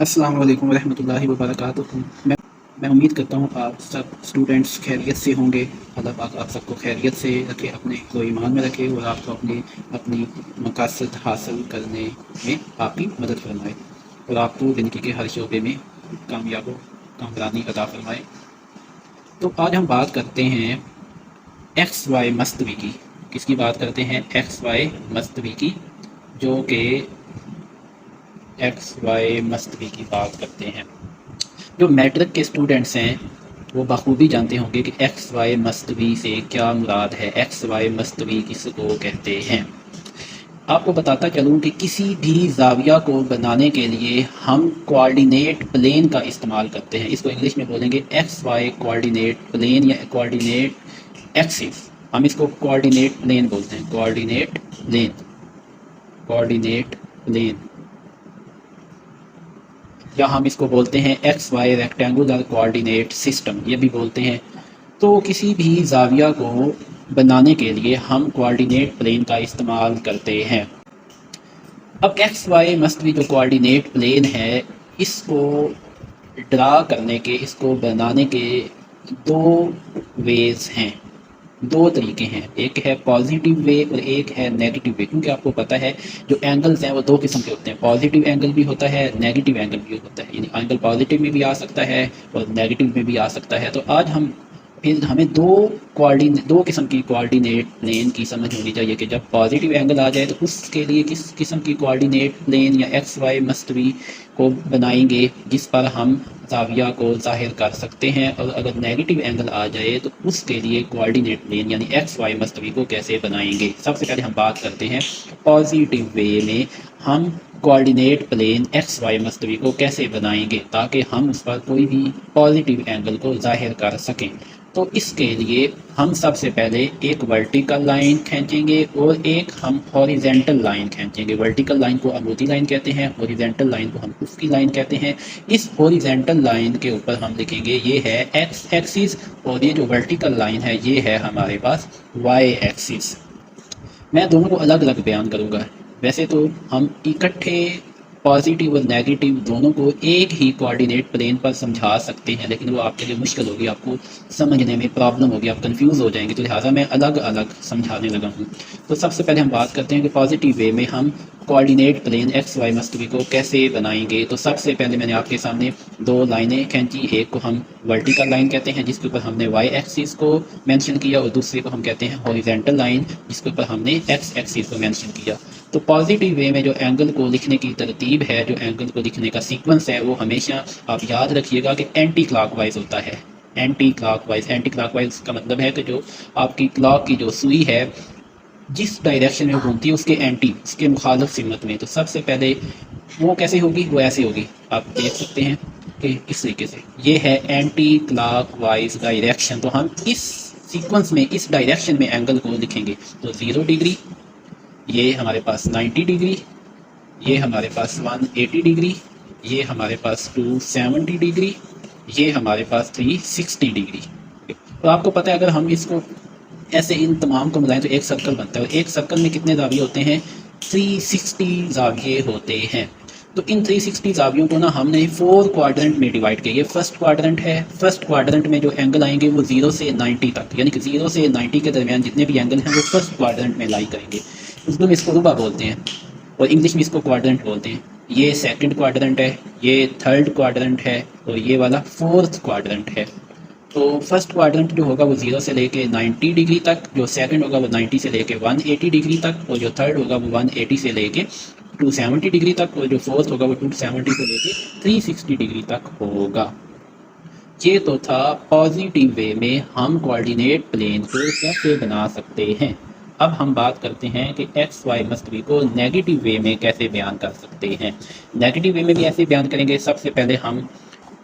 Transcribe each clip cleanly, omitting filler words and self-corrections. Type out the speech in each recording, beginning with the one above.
अस्सलाम वालेकुम रहमतुल्लाहि व बरकातुहू। मैं उम्मीद करता हूँ आप सब स्टूडेंट्स खैरियत से होंगे। अल्लाह पाक आप सबको खैरियत से रखे, अपने को ईमान में रखे और आपको अपनी अपनी मकासद हासिल करने में आपकी मदद फरमाए और आपको ज़िंदगी के हर शोबे में कामयाबी अता फरमाए। तो आज हम बात करते हैं एक्स वाई मस्तवी की। किसकी बात करते हैं? एक्स वाई मस्तवी की, जो कि एक्स वाई मस्तवी की बात करते हैं। जो मैट्रिक के स्टूडेंट्स हैं वो बखूबी जानते होंगे कि एक्स वाई मस्तवी से क्या मुराद है, एक्स वाई मस्तवी किसको कहते हैं। आपको बताता चलूँ कि किसी भी जाविया को बनाने के लिए हम कोऑर्डिनेट प्लेन का इस्तेमाल करते हैं। इसको इंग्लिश में बोलेंगे एक्स वाई कोऑर्डिनेट प्लेन या कोऑर्डिनेट एक्सिस। हम इसको कोऑर्डिनेट प्लेन बोलते हैं, कोऑर्डिनेट प्लेन, या हम इसको बोलते हैं X Y rectangular coordinate system, ये भी बोलते हैं। तो किसी भी जाविया को बनाने के लिए हम कोऑर्डिनेट प्लेन का इस्तेमाल करते हैं। अब एक्स वाई मस्तवी जो कोऑर्डिनेट प्लेन है, इसको ड्रा करने के, इसको बनाने के दो वेज हैं, दो तरीके हैं। एक है पॉजिटिव वे और एक है नेगेटिव वे। क्योंकि आपको पता है जो एंगल्स हैं वो दो किस्म के होते हैं, पॉजिटिव एंगल भी होता है, नेगेटिव एंगल भी होता है। यानी एंगल पॉजिटिव में भी आ सकता है और नेगेटिव में भी आ सकता है। तो आज हमें दो किस्म की कोऑर्डिनेट प्लेन की समझ होनी चाहिए कि जब पॉजिटिव एंगल आ जाए तो उसके लिए किस किस्म की कोऑर्डिनेट प्लेन या एक्स वाई मस्तवी को बनाएंगे जिस पर हम ज़ाविया को ज़ाहिर कर सकते हैं। और अगर नेगेटिव एंगल आ जाए तो उसके लिए कोऑर्डिनेट प्लेन यानी एक्स वाई मस्तवी को कैसे बनाएंगे। सबसे पहले हम बात करते हैं पॉजिटिव वे में हम कोऑर्डिनेट प्लेन एक्स वाई मस्तवी को कैसे बनाएंगे ताकि हम उस पर कोई भी पॉजिटिव एंगल को ज़ाहिर कर सकें। तो इसके लिए हम सबसे पहले एक वर्टिकल लाइन खींचेंगे और एक हम हॉरिजेंटल लाइन खींचेंगे। वर्टिकल लाइन को अमूदी लाइन कहते हैं, हॉरिजेंटल लाइन को हम उफकी लाइन कहते हैं। इस हॉरिजेंटल लाइन के ऊपर हम लिखेंगे ये है एक्स एक्सिस और ये जो वर्टिकल लाइन है ये है हमारे पास वाई एक्सिस। मैं दोनों को अलग अलग बयान करूँगा। वैसे तो हम इकट्ठे पॉजिटिव और नेगेटिव दोनों को एक ही कोऑर्डिनेट प्लेन पर समझा सकते हैं, लेकिन वो आपके लिए मुश्किल होगी, आपको समझने में प्रॉब्लम होगी, आप कंफ्यूज हो जाएंगे। तो लिहाजा मैं अलग अलग समझाने लगा हूँ। तो सबसे पहले हम बात करते हैं कि पॉजिटिव वे में हम कोऑर्डिनेट प्लेन एक्स वाई मस्तवी को कैसे बनाएंगे। तो सबसे पहले मैंने आपके सामने दो लाइनें खींची। एक को हम वर्टिकल लाइन कहते हैं जिसके ऊपर हमने वाई एक्सिस को मेंशन किया, और दूसरे को हम कहते हैं हॉरिजॉन्टल लाइन जिसके ऊपर हमने एक्स एक्सिस को मेंशन किया। तो पॉजिटिव वे में जो एंगल को लिखने की तरतीब है, जो एंगल को लिखने का सीक्वेंस है, वो हमेशा आप याद रखिएगा कि एंटी क्लॉकवाइज होता है। एंटी क्लॉकवाइज का मतलब है कि जो आपकी क्लॉक की जो सुई है जिस डायरेक्शन में घूमती है उसके एंटी, उसके मुखालिफ सिमत में। तो सबसे पहले वो कैसे होगी? वो ऐसे होगी, आप देख सकते हैं कि इस तरीके से ये है एंटी क्लॉकवाइज डायरेक्शन। तो हम इस सीक्वेंस में, इस डायरेक्शन में एंगल को लिखेंगे। तो 0 डिग्री, ये हमारे पास 90 डिग्री, ये हमारे पास 180 डिग्री, ये हमारे पास 270 डिग्री, ये हमारे पास 360 डिग्री। तो आपको पता है अगर हम इसको ऐसे इन तमाम को मिलाएं तो एक सर्कल बनता है। और एक सर्कल में कितने जाविये होते हैं? 360 जाविये होते हैं। तो इन 360 जावियों को ना हमने 4 क्वाड्रेंट में डिवाइड किया। ये फर्स्ट क्वाड्रेंट है। फर्स्ट क्वाड्रेंट में जो एंगल आएंगे वो 0 से 90 तक, यानी कि 0 से 90 के दरमियान जितने भी एंगल हैं वो फर्स्ट क्वाड्रेंट में लाई करेंगे। उर्दू में इसको रुबा बोलते हैं और इंग्लिश में इसको क्वाड्रेंट बोलते हैं। ये सेकंड क्वाड्रेंट है, ये थर्ड क्वाड्रेंट है और ये वाला फोर्थ क्वाड्रेंट है। तो फर्स्ट क्वाड्रेंट जो होगा वो 0 से लेके 90 डिग्री तक, जो सेकंड होगा वो 90 से लेके 180 डिग्री तक, और जो थर्ड होगा वो 180 से लेके 270 डिग्री तक, और जो फोर्थ होगा वो 270 से लेके 360 डिग्री तक होगा। ये तो था पॉजिटिव वे में हम कोऑर्डिनेट प्लेन को कैसे बना सकते हैं। अब हम बात करते हैं कि एक्स वाई मस्तवी को नेगेटिव वे में कैसे बयान कर सकते हैं। नेगेटिव वे में भी ऐसे बयान करेंगे। सबसे पहले हम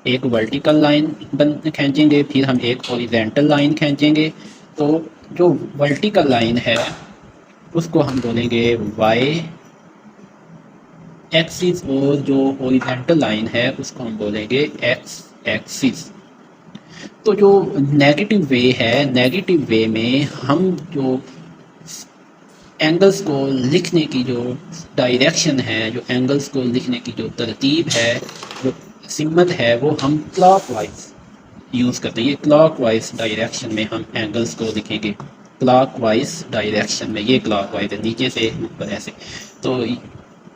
एक वर्टिकल लाइन खींचेंगे, फिर हम एक हॉरिजॉन्टल लाइन खींचेंगे। तो जो वर्टिकल लाइन है उसको हम बोलेंगे वाई एक्सिस और जो हॉरिजॉन्टल लाइन है उसको हम बोलेंगे एक्स एक्सिस। तो जो नेगेटिव वे है, नेगेटिव वे में हम जो एंगल्स को लिखने की जो डायरेक्शन है, जो एंगल्स को लिखने की जो तरतीब है, जो सिमत है वो हम क्लॉकवाइज यूज़ करते हैं। ये क्लॉकवाइज डायरेक्शन में हम एंगल्स को लिखेंगे, क्लॉकवाइज डायरेक्शन में। ये क्लॉकवाइज है, नीचे से ऊपर ऐसे। तो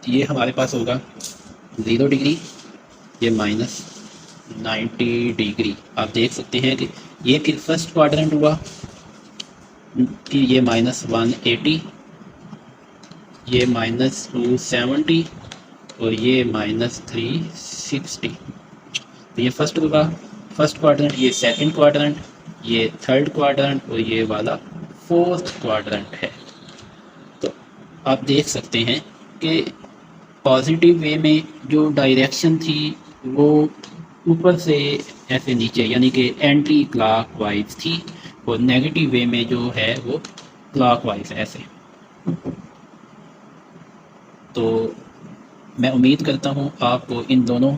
ये हमारे पास होगा 0 डिग्री, ये -90 डिग्री। आप देख सकते हैं कि ये फिर फर्स्ट क्वाड्रेंट हुआ कि ये -180, ये -270 और ये -360। तो ये फर्स्ट होगा फर्स्ट क्वाड्रेंट, ये सेकंड क्वाड्रेंट, ये थर्ड क्वाड्रेंट और ये वाला फोर्थ क्वाड्रेंट है। तो आप देख सकते हैं कि पॉजिटिव वे में जो डायरेक्शन थी वो ऊपर से ऐसे नीचे, यानी कि एंटी क्लॉकवाइज थी, और नेगेटिव वे में जो है वो क्लॉकवाइज ऐसे। तो मैं उम्मीद करता हूँ आपको इन दोनों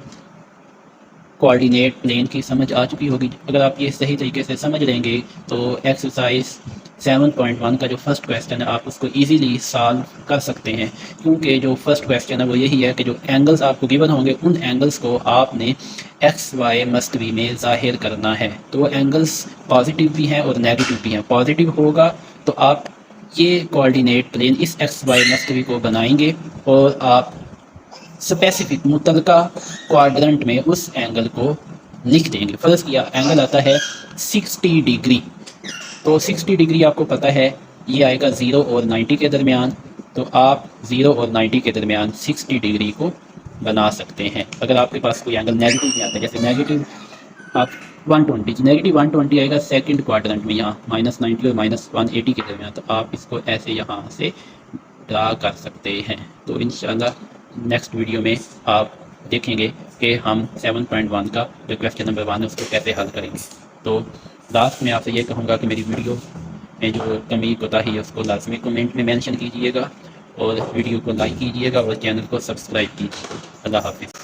कोऑर्डिनेट प्लेन की समझ आ चुकी होगी। अगर आप ये सही तरीके से समझ लेंगे तो एक्सरसाइज 7.1 का जो फर्स्ट क्वेश्चन है आप उसको इजीली सॉल्व कर सकते हैं, क्योंकि जो फर्स्ट क्वेश्चन है वो यही है कि जो एंगल्स आपको गिवन होंगे उन एंगल्स को आपने एक्स वाई मस्ट बी में ज़ाहिर करना है। तो वो एंगल्स पॉजिटिव भी हैं और नेगेटिव भी हैं। पॉजिटिव होगा तो आप ये कोऑर्डिनेट प्लेन इस एक्स वाई मस्ट बी को बनाएंगे और आप स्पेसिफिक मुतलका क्वाड्रेंट में उस एंगल को लिख देंगे। फ़र्ज़ किया एंगल आता है 60 डिग्री, तो 60 डिग्री आपको पता है ये आएगा 0 और 90 के दरमियान। तो आप 0 और 90 के दरमियान 60 डिग्री को बना सकते हैं। अगर आपके पास कोई एंगल नेगेटिव नहीं आता, जैसे नेगेटिव आप 120, नेगेटिव 120 आएगा सेकंड क्वाड्रेंट में, यहाँ -90 और -180 के दरमियान, तो आप इसको ऐसे यहाँ से ड्रा कर सकते हैं। तो इंशाल्लाह नेक्स्ट वीडियो में आप देखेंगे कि हम 7.1 का जो क्वेश्चन नंबर 1 है उसको कैसे हल करेंगे। तो लास्ट में आपसे ये कहूँगा कि मेरी वीडियो में जो कमी कोताही है उसको लाजमी कमेंट में मेंशन कीजिएगा और वीडियो को लाइक कीजिएगा और चैनल को सब्सक्राइब कीजिए। अल्लाह हाफिज़।